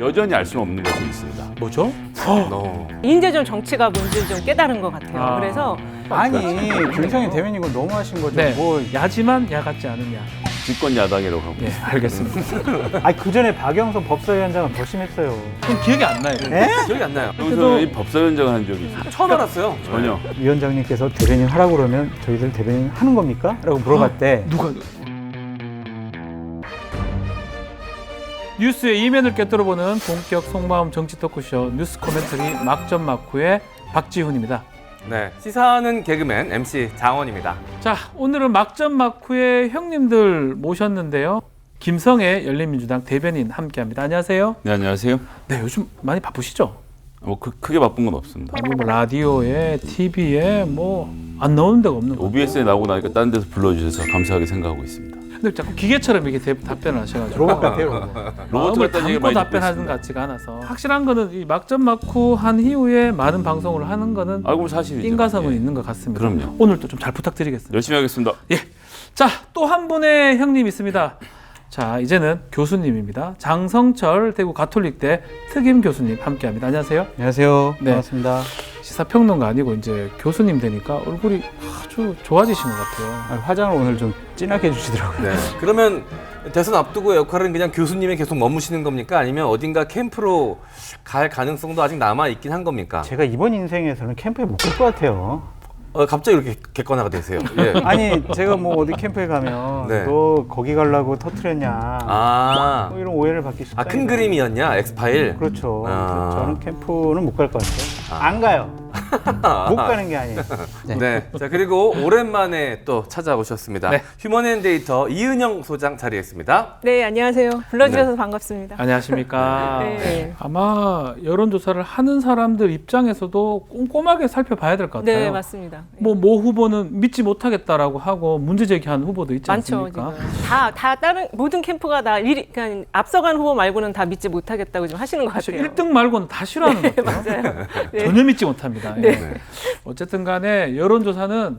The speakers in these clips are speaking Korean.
여전히 알 수는 없는 것이 있습니다. 뭐죠? 인재적 정치가 뭔지 좀 깨달은 것 같아요. 아. 그래서 아니 김성인 대변인 이거 너무하신 거죠. 네. 뭐 야지만 야 같지 않은 야. 집권 야당이라고 하고. 네, 알겠습니다. 아니 그 전에 박영선 법사위원장은 더 심했어요. 그럼 기억이 안 나요. 기억이 안 나요. 여기서 이 법사위원장을 한 적이 있어요. 처음 알았어요. 전혀. 위원장님께서 대변인 하라고 그러면 저희들 대변인 하는 겁니까? 라고 물어봤대. 누가? 뉴스의 이면을 꿰뚫어보는 본격 속마음 정치 토크쇼 뉴스 코멘터리 막전 막후의 박지훈입니다. 네, 시사하는 개그맨 MC 장원입니다. 자, 오늘은 막전 막후의 형님들 모셨는데요. 김성애 열린민주당 대변인 함께합니다. 안녕하세요. 네, 안녕하세요. 네, 요즘 많이 바쁘시죠? 뭐 크게 바쁜 건 없습니다. 뭐 라디오에, TV에 뭐 안 나오는 데가 없는 거. OBS에 나오고 나니까 다른 데서 불러주셔서 감사하게 생각하고 있습니다. 근데 자꾸 기계처럼 이렇게 답변을 하셔가지고 로봇 같아요. 로봇. 로봇 마음을 같다는 얘기 담고 많이 듣고 답변하는 있습니다. 것 같지가 않아서 확실한 거는 이 막전 막후 한 이후에 많은 방송을 하는 거는 알고 사실이죠. 인가성은 예. 있는 것 같습니다. 그럼요. 오늘도 좀 잘 부탁드리겠습니다. 열심히 하겠습니다. 자, 또 한 분의 형님 있습니다. 자, 이제는 교수님입니다. 장성철 대구 가톨릭대 특임 교수님 함께합니다. 안녕하세요. 안녕하세요. 네. 반갑습니다. 시사평론가 아니고 이제 교수님 되니까 얼굴이 아주 좋아지신 것 같아요. 아, 화장을 오늘 좀 진하게 해주시더라고요. 네. 그러면 대선 앞두고 역할은 그냥 교수님이 계속 머무시는 겁니까? 아니면 어딘가 캠프로 갈 가능성도 아직 남아 있긴 한 겁니까? 제가 이번 인생에서는 캠프에 못 갈 것 같아요. 갑자기 이렇게 객관화가 되세요. 예. 아니 제가 뭐 어디 캠프에 가면 네. 너 거기 가려고 터트렸냐 아, 뭐 이런 오해를 받기 쉽다. 큰 그림이었냐? 엑스파일? 그렇죠. 아. 저는 캠프는 못 갈 것 같아요. 안 가요. 못 가는 게 아니에요. 네. 자, 그리고 오랜만에 또 찾아오셨습니다. 네. 휴먼앤데이터 이은영 소장 자리했습니다. 네, 안녕하세요. 불러주셔서 반갑습니다. 안녕하십니까. 네. 아마 여론조사를 하는 사람들 입장에서도 꼼꼼하게 살펴봐야 될 것 같아요. 네, 맞습니다. 뭐 후보는 믿지 못하겠다라고 하고 문제 제기한 후보도 있지 많죠, 않습니까? 지금. 다 다른 모든 캠프가 다 그러니까 앞서간 후보 말고는 다 믿지 못하겠다고 지금 하시는 것 사실 같아요. 1등 말고는 다 싫어하는 것 같아요. 맞아요. 네. 전혀 믿지 못합니다. 네. 예. 어쨌든 간에 여론조사는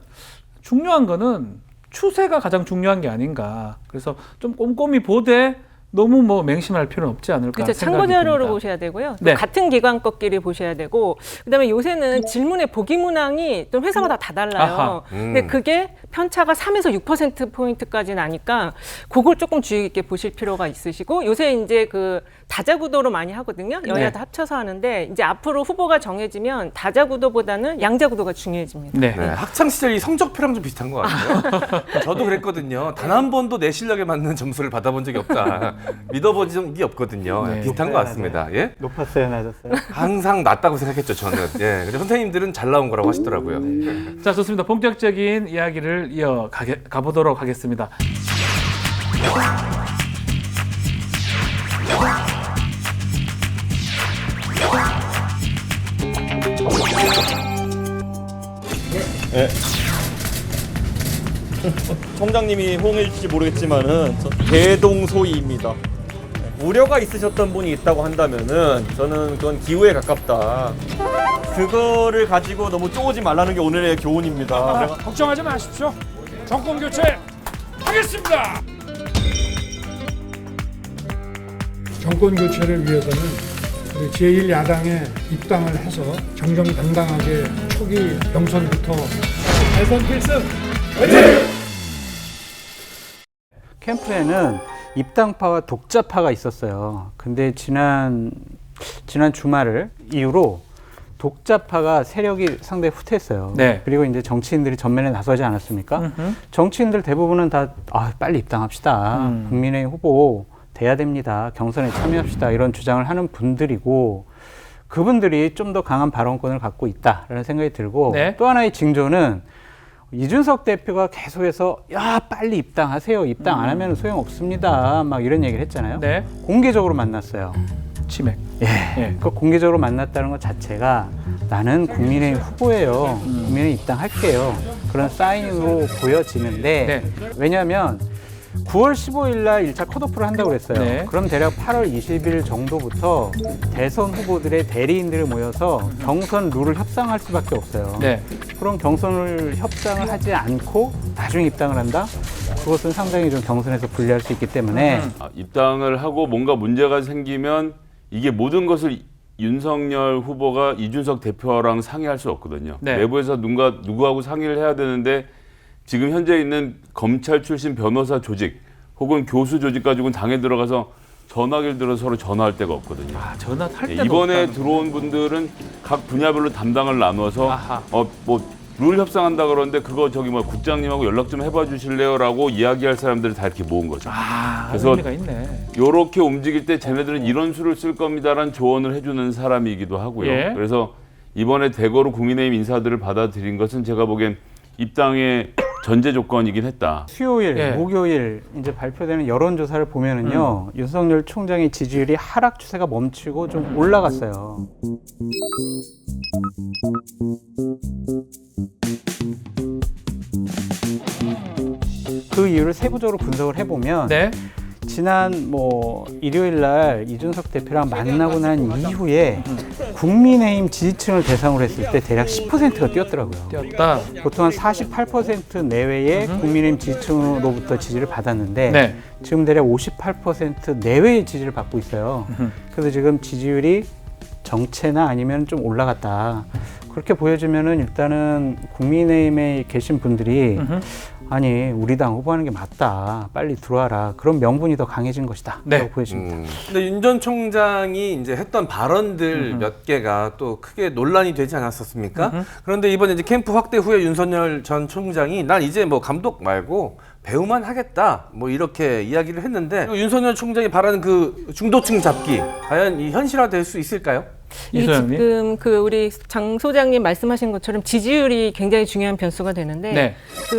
중요한 거는 추세가 가장 중요한 게 아닌가. 그래서 좀 꼼꼼히 보되 너무 뭐 맹심할 필요는 없지 않을까 그렇죠. 생각이 참고 자료로 듭니다. 보셔야 되고요. 또 네. 같은 기관 것끼리 보셔야 되고, 그다음에 요새는 질문의 보기 문항이 또 회사마다 다 달라요. 아하. 근데 그게 편차가 3에서 6% 포인트까지 나니까 그걸 조금 주의 깊게 보실 필요가 있으시고, 요새 이제 그 다자 구도로 많이 하거든요. 여야 네. 다 합쳐서 하는데 이제 앞으로 후보가 정해지면 다자 구도보다는 양자 구도가 중요해집니다. 네. 네, 학창 시절 이 성적표랑 좀 비슷한 것 같아요. 저도 그랬거든요. 단 한 번도 내 실력에 맞는 점수를 받아본 적이 없다. 믿어본 적이 없거든요. 네. 비슷한 것 같습니다. 예? 높았어요, 낮았어요? 항상 낮다고 생각했죠, 저는. 예. 근데 선생님들은 잘 나온 거라고 하시더라고요. 자, 좋습니다. 본격적인 이야기를 가보도록 하겠습니다. 총장님이 호응해줄지 모르겠지만은 대동소이입니다. 우려가 있으셨던 분이 있다고 한다면은 저는 그건 기우에 가깝다. 그거를 가지고 너무 쪼우지 말라는 게 오늘의 교훈입니다. 걱정하지 마십시오. 정권 교체 하겠습니다. 정권 교체를 위해서는 우리 제1야당에 입당을 해서 정정당당하게 초기 경선부터 대선 필승 화이팅! 캠프에는 입당파와 독자파가 있었어요. 근데 지난 주말을 이후로 독자파가 세력이 상당히 후퇴했어요. 네. 그리고 이제 정치인들이 전면에 나서지 않았습니까? 정치인들 대부분은 다 빨리 입당합시다. 국민의 후보 돼야 됩니다. 경선에 참여합시다. 이런 주장을 하는 분들이고 그분들이 좀 더 강한 발언권을 갖고 있다라는 생각이 들고 네. 또 하나의 징조는 이준석 대표가 계속해서 야 빨리 입당하세요. 입당 안 하면 소용없습니다. 막 이런 얘기를 했잖아요. 네. 공개적으로 만났어요. 치맥. 예. 그 공개적으로 만났다는 것 자체가 나는 국민의 후보예요. 국민의 입당할게요. 그런 사인으로 보여지는데 네. 왜냐하면 9월 15일 날 1차 컷오프를 한다고 그랬어요. 네. 그럼 대략 8월 20일 정도부터 대선 후보들의 대리인들이 모여서 경선 룰을 협상할 수밖에 없어요. 네. 그런 경선을 협상을 하지 않고 나중에 입당을 한다? 그것은 상당히 좀 경선에서 불리할 수 있기 때문에 입당을 하고 뭔가 문제가 생기면 이게 모든 것을 윤석열 후보가 이준석 대표랑 상의할 수 없거든요. 네. 내부에서 누구하고 상의를 해야 되는데 지금 현재 있는 검찰 출신 변호사 조직 혹은 교수 조직 가지고는 당에 들어가서 전화기를 들어서 서로 전화할 데가 없거든요. 아, 전화할 때도 이번에 없다는 들어온 분들은 각 분야별로 담당을 나눠서 아하. 룰 협상한다 그러는데 그거 국장님하고 연락 좀 해봐 주실래요라고 이야기할 사람들을 다 이렇게 모은 거죠. 그래서 의미가 있네. 요렇게 움직일 때 쟤네들은 이런 수를 쓸 겁니다라는 조언을 해주는 사람이기도 하고요. 예. 그래서 이번에 대거로 국민의힘 인사들을 받아들인 것은 제가 보기엔 입당의 전제 조건이긴 했다. 수요일, 예. 목요일 이제 발표되는 여론조사를 보면은요, 윤석열 총장의 지지율이 하락 추세가 멈추고 좀 올라갔어요. 그 이유를 세부적으로 분석을 해보면 네. 지난 일요일 날 이준석 대표랑 만나고 난 이후에 국민의힘 지지층을 대상으로 했을 때 대략 10%가 뛰었더라고요. 뛰었다. 보통 한 48% 내외의 국민의힘 지지층으로부터 지지를 받았는데 네. 지금 대략 58% 내외의 지지를 받고 있어요. 그래서 지금 지지율이 정체나 아니면 좀 올라갔다. 그렇게 보여지면은 일단은 국민의힘에 계신 분들이 아니 우리 당 후보하는 게 맞다. 빨리 들어와라. 그런 명분이 더 강해진 것이다. 네. 라고 보여집니다. 근데 윤 전 총장이 이제 했던 발언들 몇 개가 또 크게 논란이 되지 않았었습니까? 그런데 이번에 이제 캠프 확대 후에 윤석열 전 총장이 난 이제 감독 말고 배우만 하겠다. 이렇게 이야기를 했는데 윤석열 총장이 바라는 그 중도층 잡기 과연 이 현실화될 수 있을까요? 이게 이소영님? 지금 우리 장 소장님 말씀하신 것처럼 지지율이 굉장히 중요한 변수가 되는데 네.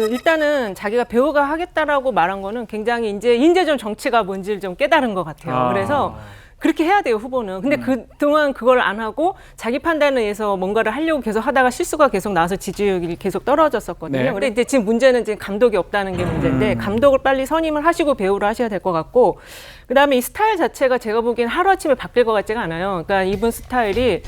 일단은 자기가 배우가 하겠다라고 말한 거는 굉장히 이제 좀 정치가 뭔지를 좀 깨달은 것 같아요. 그래서 그렇게 해야 돼요, 후보는. 근데 그동안 그걸 안 하고 자기 판단에 의해서 뭔가를 하려고 계속 하다가 실수가 계속 나와서 지지율이 계속 떨어졌었거든요. 네. 근데 이제 지금 문제는 지금 감독이 없다는 게 문제인데 감독을 빨리 선임을 하시고 배우를 하셔야 될 것 같고 그다음에 이 스타일 자체가 제가 보기엔 하루아침에 바뀔 것 같지가 않아요. 그러니까 이분 스타일이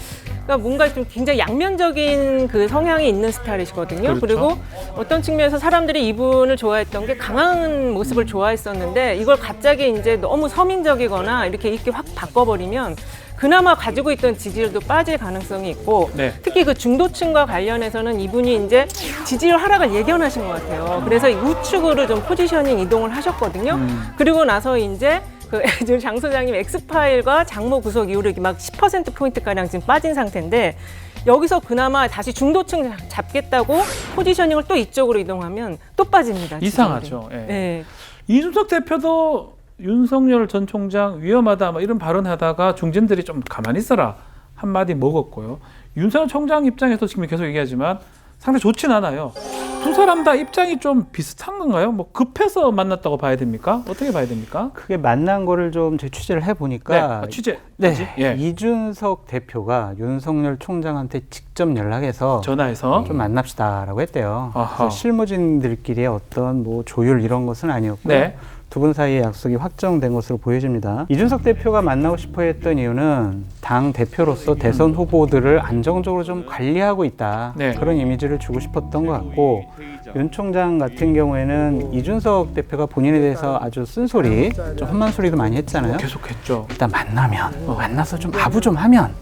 뭔가 좀 굉장히 양면적인 그 성향이 있는 스타일이시거든요. 그렇죠. 그리고 어떤 측면에서 사람들이 이분을 좋아했던 게 강한 모습을 좋아했었는데 이걸 갑자기 이제 너무 서민적이거나 이렇게 확 바꿔버리면 그나마 가지고 있던 지지율도 빠질 가능성이 있고 네. 특히 그 중도층과 관련해서는 이분이 이제 지지율 하락을 예견하신 것 같아요. 그래서 우측으로 좀 포지셔닝 이동을 하셨거든요. 그리고 나서 이제 장 소장님 엑스파일과 장모 구속 이후로 막 10%포인트가량 지금 빠진 상태인데 여기서 그나마 다시 중도층 잡겠다고 포지셔닝을 또 이쪽으로 이동하면 또 빠집니다. 이상하죠. 예. 네. 이준석 대표도 윤석열 전 총장 위험하다 이런 발언하다가 중진들이 좀 가만히 있어라 한마디 먹었고요. 윤석열 총장 입장에서 지금 계속 얘기하지만 상당히 좋진 않아요. 두 사람 다 입장이 좀 비슷한 건가요? 급해서 만났다고 봐야 됩니까? 어떻게 봐야 됩니까? 그게 만난 거를 좀 제 취재를 해보니까 취재. 예. 이준석 대표가 윤석열 총장한테 직접 연락해서 전화해서 좀 만납시다라고 했대요. 아하. 그래서 실무진들끼리의 어떤 조율 이런 것은 아니었고 네. 두 분 사이의 약속이 확정된 것으로 보여집니다. 이준석 대표가 만나고 싶어 했던 이유는 당 대표로서 대선 후보들을 안정적으로 좀 관리하고 있다. 네. 그런 이미지를 주고 싶었던 것 같고 윤 총장 같은 경우에는 이준석 대표가 본인에 대해서 아주 쓴소리, 좀 험한 소리도 많이 했잖아요. 계속했죠. 일단 만나서 좀 아부 좀 하면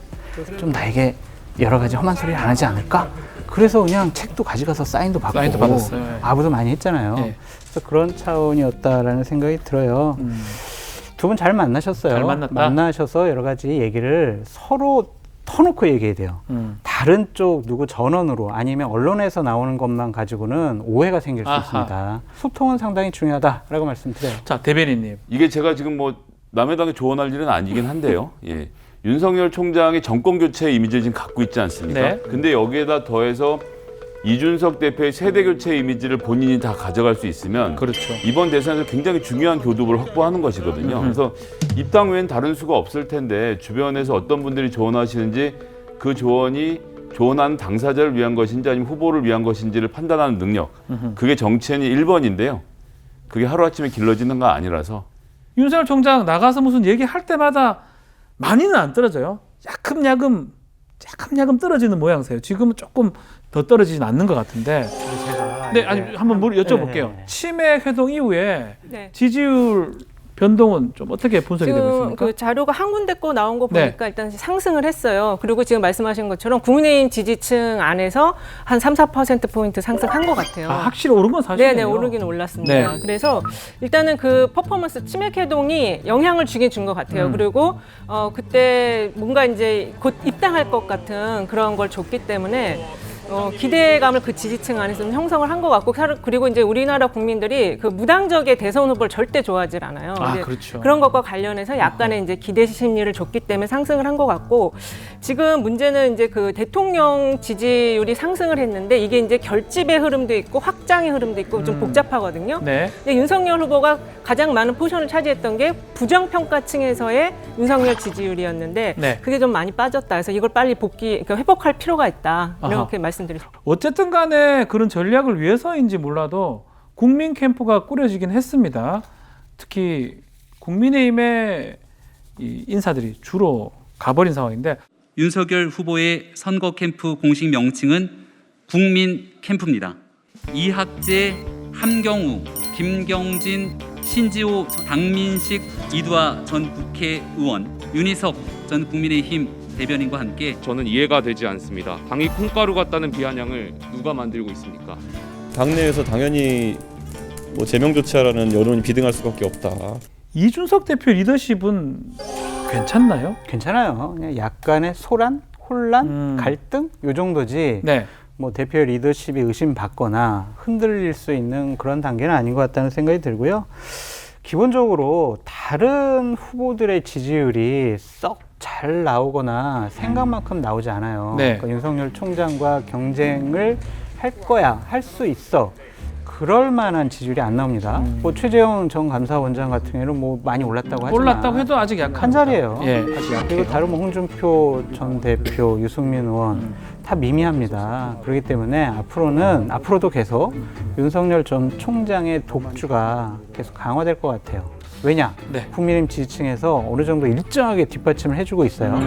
좀 나에게 여러 가지 험한 소리를 안 하지 않을까? 그래서 그냥 책도 가져가서 사인도 받고 사인도 받았어요. 예. 아부도 많이 했잖아요. 예. 그래서 그런 차원이었다라는 생각이 들어요. 두 분 잘 만나셨어요. 잘 만났다. 만나셔서 여러 가지 얘기를 서로 터놓고 얘기해야 돼요. 다른 쪽 누구 전원으로 아니면 언론에서 나오는 것만 가지고는 오해가 생길 수 아하. 있습니다. 소통은 상당히 중요하다라고 말씀드려요. 자, 대변인님. 이게 제가 지금 남의 당에 조언할 일은 아니긴 한데요. 예. 윤석열 총장이 정권 교체 이미지를 지금 갖고 있지 않습니까? 네. 근데 여기에다 더해서 이준석 대표의 세대 교체 이미지를 본인이 다 가져갈 수 있으면 그렇죠. 이번 대선에서 굉장히 중요한 교두보를 확보하는 것이거든요. 그래서 입당 외엔 다른 수가 없을 텐데 주변에서 어떤 분들이 조언하시는지 그 조언이 조언한 당사자를 위한 것인지 아니면 후보를 위한 것인지를 판단하는 능력. 그게 정치인이 1번인데요. 그게 하루아침에 길러지는 거 아니라서. 윤석열 총장 나가서 무슨 얘기할 때마다 많이는 안 떨어져요. 야금야금 떨어지는 모양새예요. 지금은 조금 더 떨어지진 않는 것 같은데. 네, 아니 한번 여쭤볼게요. 네. 치맥 회동 이후에 네. 지지율 변동은 좀 어떻게 분석이 되고 지금 있습니까? 그 자료가 한 군데 거 나온 거 네. 보니까 일단 상승을 했어요. 그리고 지금 말씀하신 것처럼 국민의힘 지지층 안에서 한 3, 4%포인트 상승한 것 같아요. 아, 확실히 오른 건 사실이에요. 네네, 오르긴 올랐습니다. 네. 그래서 일단은 그 퍼포먼스 치맥 해동이 영향을 주긴 준 것 같아요. 그리고 그때 뭔가 이제 곧 입당할 것 같은 그런 걸 줬기 때문에 기대감을 그 지지층 안에서 좀 형성을 한 것 같고, 그리고 이제 우리나라 국민들이 그 무당적의 대선 후보를 절대 좋아하지 않아요. 아, 이제 그렇죠. 그런 것과 관련해서 약간의 이제 기대 심리를 줬기 때문에 상승을 한 것 같고, 지금 문제는 이제 그 대통령 지지율이 상승을 했는데 이게 이제 결집의 흐름도 있고 확장의 흐름도 있고 좀 복잡하거든요. 네. 근데 윤석열 후보가 가장 많은 포션을 차지했던 게 부정평가층에서의 윤석열 지지율이었는데 네. 그게 좀 많이 빠졌다. 그래서 이걸 빨리 그러니까 회복할 필요가 있다. 아하. 이렇게 말씀드립니다. 어쨌든 간에 그런 전략을 위해서인지 몰라도 국민 캠프가 꾸려지긴 했습니다. 특히 국민의힘의 이 인사들이 주로 가버린 상황인데 윤석열 후보의 선거 캠프 공식 명칭은 국민 캠프입니다. 이학재, 함경우, 김경진, 신지호, 강민식, 이두아 전 국회의원, 윤희석 전 국민의힘 대변인과 함께 저는 이해가 되지 않습니다. 당이 콩가루 같다는 비아냥을 누가 만들고 있습니까? 당내에서 당연히 뭐 제명 조치하라는 여론이 비등할 수밖에 없다. 이준석 대표 리더십은 괜찮나요? 괜찮아요. 그냥 약간의 소란, 혼란, 음. 갈등 요 정도지. 네. 뭐 대표의 리더십이 의심받거나 흔들릴 수 있는 그런 단계는 아닌 것 같다는 생각이 들고요. 기본적으로 다른 후보들의 지지율이 썩 잘 나오거나 생각만큼 나오지 않아요. 네. 그러니까 윤석열 총장과 경쟁을 할 거야, 할 수 있어. 그럴 만한 지지율이 안 나옵니다. 뭐 최재형 전 감사원장 같은 경우는 뭐 많이 올랐다고 하지만 올랐다고 해도 아직 약한 한 자리예요. 예, 아직 그리고 약해요. 다른 뭐 홍준표 전 대표, 유승민 의원 다 미미합니다. 그렇기 때문에 앞으로도 계속 윤석열 전 총장의 독주가 계속 강화될 것 같아요. 왜냐? 네. 국민의힘 지지층에서 어느 정도 일정하게 뒷받침을 해주고 있어요.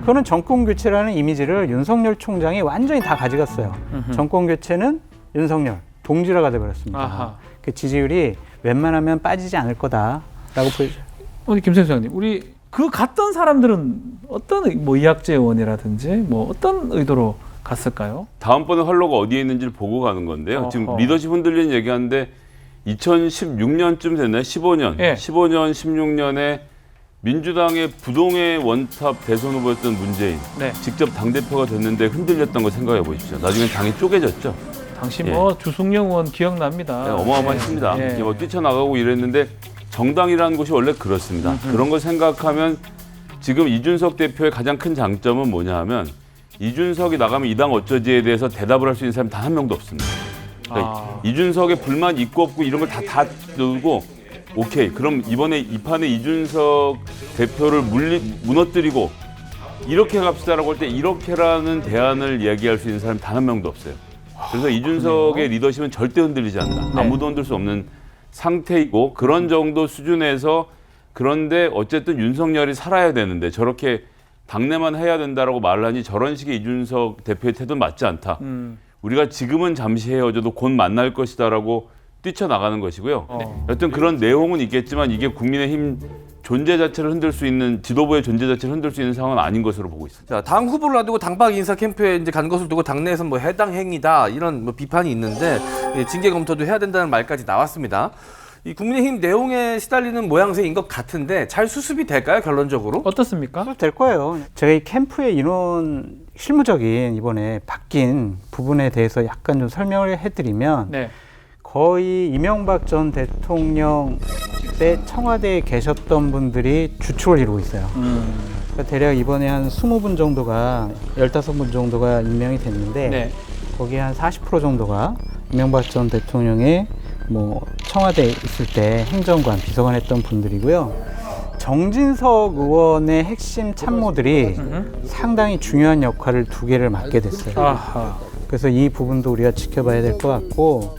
그거는 정권 교체라는 이미지를 윤석열 총장이 완전히 다 가져갔어요. 정권 교체는 윤석열, 동질화가 돼버렸습니다. 아하. 그 지지율이 웬만하면 빠지지 않을 거다라고 보여져요. 우리 김 소장님, 우리 그 갔던 사람들은 어떤 뭐 이학재 의원이라든지 뭐 어떤 의도로 갔을까요? 다음번에 활로가 어디에 있는지를 보고 가는 건데요. 지금 어허. 리더십 흔들리는 얘기하는데 2016년쯤 됐나요? 15년. 예. 15년, 16년에 민주당의 부동의 원탑 대선 후보였던 문재인. 네. 직접 당대표가 됐는데 흔들렸던 거 생각해 보십시오. 나중에 당이 쪼개졌죠. 당시 예. 뭐 주승용 의원 기억납니다. 네, 어마어마했습니다. 예. 이게 뭐 뛰쳐나가고 이랬는데 정당이라는 곳이 원래 그렇습니다. 그런 걸 생각하면 지금 이준석 대표의 가장 큰 장점은 뭐냐 하면 이준석이 나가면 이 당 어쩌지에 대해서 대답을 할 수 있는 사람이 단 한 명도 없습니다. 그러니까 이준석의 불만 있고 없고 이런 걸 다 두고 오케이 그럼 이번에 이 판에 이준석 대표를 무너뜨리고 이렇게 갑시다라고 할 때 이렇게라는 대안을 얘기할 수 있는 사람이 단 한 명도 없어요. 그래서 이준석의 리더십은 절대 흔들리지 않는다. 네. 아무도 흔들 수 없는 상태이고 그런 정도 수준에서 그런데 어쨌든 윤석열이 살아야 되는데 저렇게 당내만 해야 된다라고 말하니 저런 식의 이준석 대표의 태도는 맞지 않다. 우리가 지금은 잠시 헤어져도 곧 만날 것이다라고 뛰쳐나가는 것이고요. 여튼 그런 내용은 있겠지만 이게 국민의힘 존재 자체를 흔들 수 있는 지도부의 존재 자체를 흔들 수 있는 상황은 아닌 것으로 보고 있습니다. 자, 당 후보를 놔두고 당박 인사 캠프에 이제 간 것을 두고 당내에서 뭐 해당 행위다 이런 뭐 비판이 있는데 징계 검토도 해야 된다는 말까지 나왔습니다. 이 국민의힘 내용에 시달리는 모양새인 것 같은데 잘 수습이 될까요, 결론적으로? 어떻습니까? 될 거예요. 제가 이 캠프의 인원 실무적인 이번에 바뀐 부분에 대해서 약간 좀 설명을 해드리면 네. 거의 이명박 전 대통령 때 청와대에 계셨던 분들이 주축을 이루고 있어요. 그러니까 대략 이번에 한 20분 정도가 15분 정도가 임명이 됐는데 네. 거기에 한 40% 정도가 이명박 전 대통령의 뭐 청와대에 있을 때 행정관, 비서관 했던 분들이고요. 정진석 의원의 핵심 참모들이 상당히 중요한 역할을 2개를 맡게 됐어요. 아하. 그래서 이 부분도 우리가 지켜봐야 될 것 같고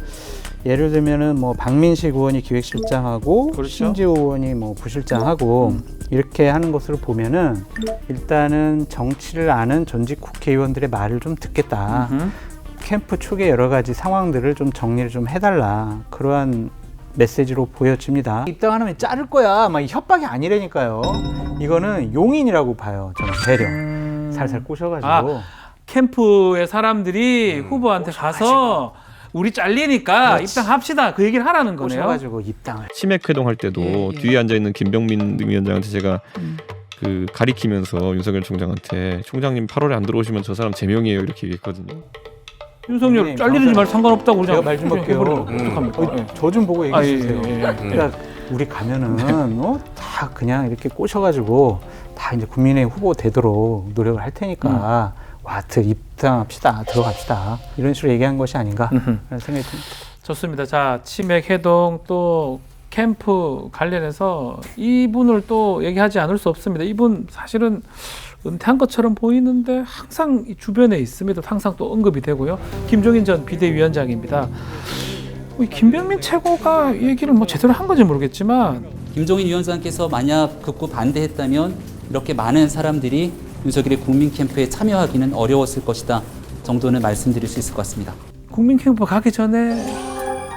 예를 들면은 뭐 박민식 의원이 기획실장하고 그렇죠. 신지호 의원이 뭐 부실장하고 이렇게 하는 것을 보면은 일단은 정치를 아는 전직 국회의원들의 말을 좀 듣겠다. 캠프 초기에 여러 가지 상황들을 좀 정리를 좀 해달라. 그러한 메시지로 보여집니다. 입당 안 하면 자를 거야. 막 협박이 아니라니까요. 이거는 용인이라고 봐요. 저는 배려. 살살 꼬셔가지고. 캠프의 사람들이 후보한테 가서 우리 잘리니까 그렇지. 입당합시다. 그 얘기를 하라는 거네요. 꼬셔가지고 입당을. 치맥 회동할 때도 뒤에 앉아 있는 김병민 위원장한테 제가 그 가리키면서 윤석열 총장한테 총장님 8월에 안 들어오시면 저 사람 제명이에요 이렇게 얘기했거든요. 윤석열 네, 잘리는지 말 상관없다고 그냥 제가 말 좀 할게요. 어떡합니까? 저 좀 보고 얘기해 주세요. 예. 그러니까 우리 가면은 다 그냥 이렇게 꼬셔가지고 다 이제 국민의 후보 되도록 노력을 할 테니까 입당합시다, 들어갑시다 이런 식으로 얘기한 것이 아닌가 라는 생각이 듭니다. 좋습니다. 자, 치맥 해동 또 캠프 관련해서 이분을 또 얘기하지 않을 수 없습니다. 이분 사실은 은퇴한 것처럼 보이는데 항상 이 주변에 있습니다. 항상 또 언급이 되고요. 김종인 전 비대위원장입니다. 이 김병민 최고가 얘기를 뭐 제대로 한 건지 모르겠지만 김종인 위원장께서 만약 극구 반대했다면 이렇게 많은 사람들이 윤석열의 국민 캠프에 참여하기는 어려웠을 것이다 정도는 말씀드릴 수 있을 것 같습니다. 국민 캠프 가기 전에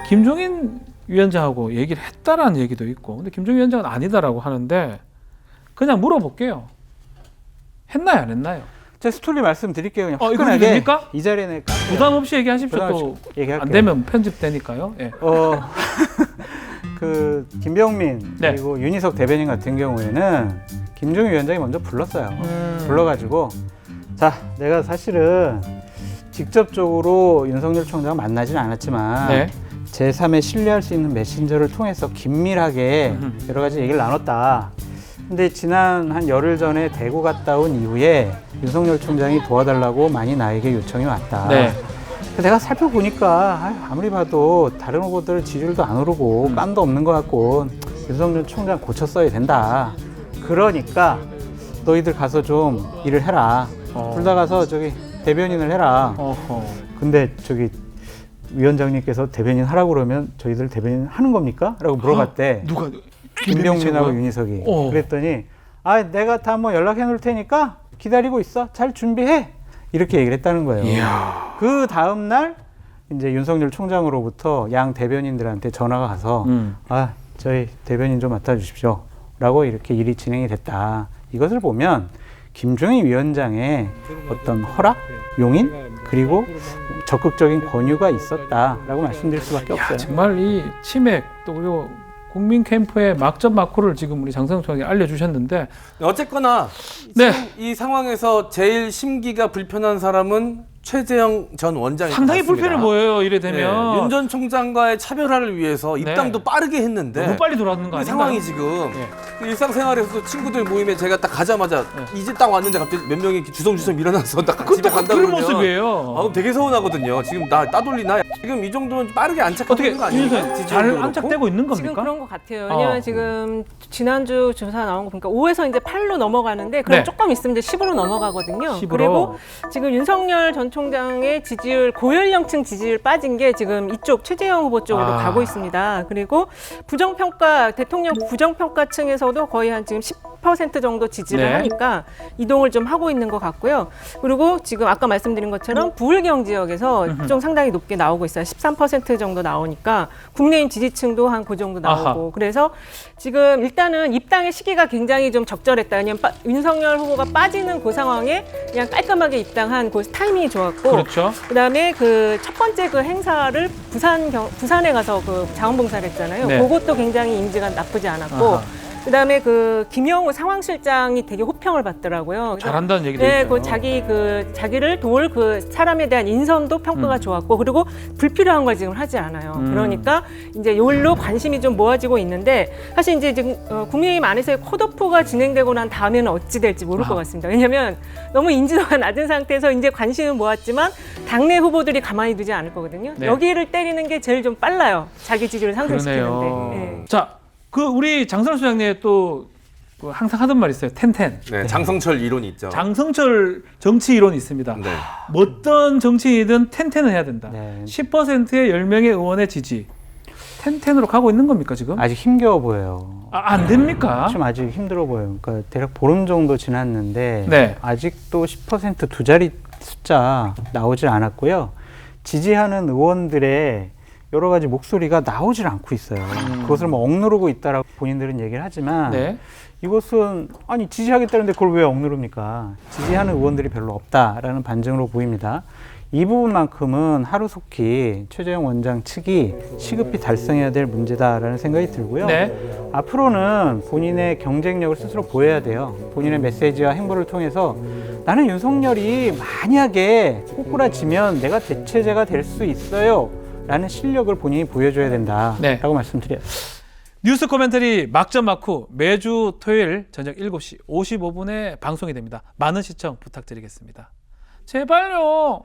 김종인 위원장하고 얘기를 했다라는 얘기도 있고, 근데 김종인 위원장은 아니다라고 하는데 그냥 물어볼게요. 했나요, 안 했나요? 제가 스토리 말씀드릴게요. 그냥 이거 화끈하게 됩니까? 이 자리에 부담 없이 얘기하십시오. 부담 또 없이 얘기할게요. 안 되면 편집되니까요. 예. 그 김병민 네. 그리고 윤희석 대변인 같은 경우에는 김종인 위원장이 먼저 불렀어요. 불러가지고 자, 내가 사실은 직접적으로 윤석열 총장 만나지는 않았지만 네. 제3의 신뢰할 수 있는 메신저를 통해서 긴밀하게 여러 가지 얘기를 나눴다. 근데 지난 한 열흘 전에 대구 갔다 온 이후에 윤석열 총장이 도와달라고 많이 나에게 요청이 왔다. 네. 내가 살펴보니까 아무리 봐도 다른 후보들 지지율도 안 오르고 깜도 없는 것 같고 윤석열 총장 고쳤어야 된다. 그러니까 너희들 가서 좀 일을 해라. 둘 다 가서 저기 대변인을 해라. 근데 저기 위원장님께서 대변인 하라고 그러면 저희들 대변인 하는 겁니까? 라고 물어봤대. 누가? 김병민하고 윤희석이. 그랬더니 내가 다 뭐 연락해 놓을 테니까 기다리고 있어. 잘 준비해. 이렇게 얘기를 했다는 거예요. 이야. 그 다음 날 이제 윤석열 총장으로부터 양 대변인들한테 전화가 가서 저희 대변인 좀 맡아주십시오. 라고 이렇게 일이 진행이 됐다. 이것을 보면 김종인 위원장의 어떤 허락, 용인, 그리고 적극적인 권유가 있었다라고 말씀드릴 수밖에 없어요. 정말 이 치맥 또 그리고 국민 캠프의 막전 막후를 지금 우리 장성철 총장이 알려주셨는데 어쨌거나 네. 지금 이 상황에서 제일 심기가 불편한 사람은 최재형 전 원장이 상당히 맞습니다. 불편해 보여요. 이래 되면 윤 전 총장과의 차별화를 위해서 입당도 빠르게 했는데 너무 빨리 돌아왔는 거 이 아닌가요? 상황이 지금 일상생활에서도 친구들 모임에 제가 딱 가자마자 이제 딱 왔는데 갑자기 몇 명이 이렇게 주섬주섬 밀어나서 딱 집에 간다 그런 그러면 모습이에요. 되게 서운하거든요. 지금 나 따돌리나? 지금 이 정도면 빠르게 안착하고 어떻게 있는 거 아닙니까? 잘 지지율도 그렇고? 안착되고 있는 지금 겁니까? 그런 것 같아요. 왜냐면 지금 지난주 조사 나온 거 보니까 5에서 이제 8로 넘어가는데 그럼 네. 조금 있으면 이제 10으로 넘어가거든요. 10으로. 그리고 지금 윤석열 전 총장의 지지율, 고연령층 지지율 빠진 게 지금 이쪽 최재형 후보 쪽으로 가고 있습니다. 그리고 부정평가, 대통령 부정평가층에서도 거의 한 지금 10% 정도 지지를 네. 하니까 이동을 좀 하고 있는 것 같고요. 그리고 지금 아까 말씀드린 것처럼 부울경 지역에서 좀 상당히 높게 나오고 있어요. 13% 정도 나오니까 국내인 지지층도 한 그 정도 나오고 아하. 그래서 지금 일단은 입당의 시기가 굉장히 좀 적절했다. 왜냐면 윤석열 후보가 빠지는 그 상황에 그냥 깔끔하게 입당한 그 타이밍이 좋았고 그렇죠. 그다음에 그 첫 번째 그 행사를 부산에 가서 그 자원봉사를 했잖아요. 네. 그것도 굉장히 이미지가 나쁘지 않았고 아하. 그다음에 그 김영우 상황실장이 되게 호평을 받더라고요. 잘한다는 얘기도 네, 있어요. 자기를 도울 그 사람에 대한 인선도 평가가 좋았고 그리고 불필요한 걸 지금 하지 않아요. 그러니까 이제 요일로 관심이 좀 모아지고 있는데 사실 이제 지금 국민의힘 안에서의 컷오프가 진행되고 난 다음에는 어찌 될지 모를 것 같습니다. 왜냐하면 너무 인지도가 낮은 상태에서 이제 관심은 모았지만 당내 후보들이 가만히 두지 않을 거거든요. 네. 여기를 때리는 게 제일 좀 빨라요. 자기 지지를 상승시키는데. 그러네요. 네. 자, 그 우리 장선호 소장님 또 항상 하던 말 있어요. 텐텐. 네, 장성철 이론이 있죠. 장성철 정치 이론이 있습니다. 네. 어떤 정치인이든 텐텐을 해야 된다. 네. 10%의 10명의 의원의 지지. 텐텐으로 가고 있는 겁니까 지금? 아직 힘겨워 보여요. 안 됩니까? 좀 아직 힘들어 보여요. 그러니까 대략 보름 정도 지났는데 네. 아직도 10% 두 자리 숫자 나오질 않았고요. 지지하는 의원들의 여러 가지 목소리가 나오질 않고 있어요. 그것을 뭐 억누르고 있다라고 본인들은 얘기를 하지만 네. 이것은 아니 지지하겠다는데 그걸 왜 억누릅니까? 지지하는 의원들이 별로 없다라는 반증으로 보입니다. 이 부분만큼은 하루속히 최재형 원장 측이 시급히 달성해야 될 문제다라는 생각이 들고요. 네. 앞으로는 본인의 경쟁력을 스스로 보여야 돼요. 본인의 메시지와 행보를 통해서 나는 윤석열이 만약에 꼬꾸라지면 내가 대체제가 될 수 있어요 라는 실력을 본인이 보여줘야 된다라고 네. 말씀드려요. 뉴스 코멘터리 막전 막후 매주 토요일 저녁 7시 55분에 방송이 됩니다. 많은 시청 부탁드리겠습니다. 제발요.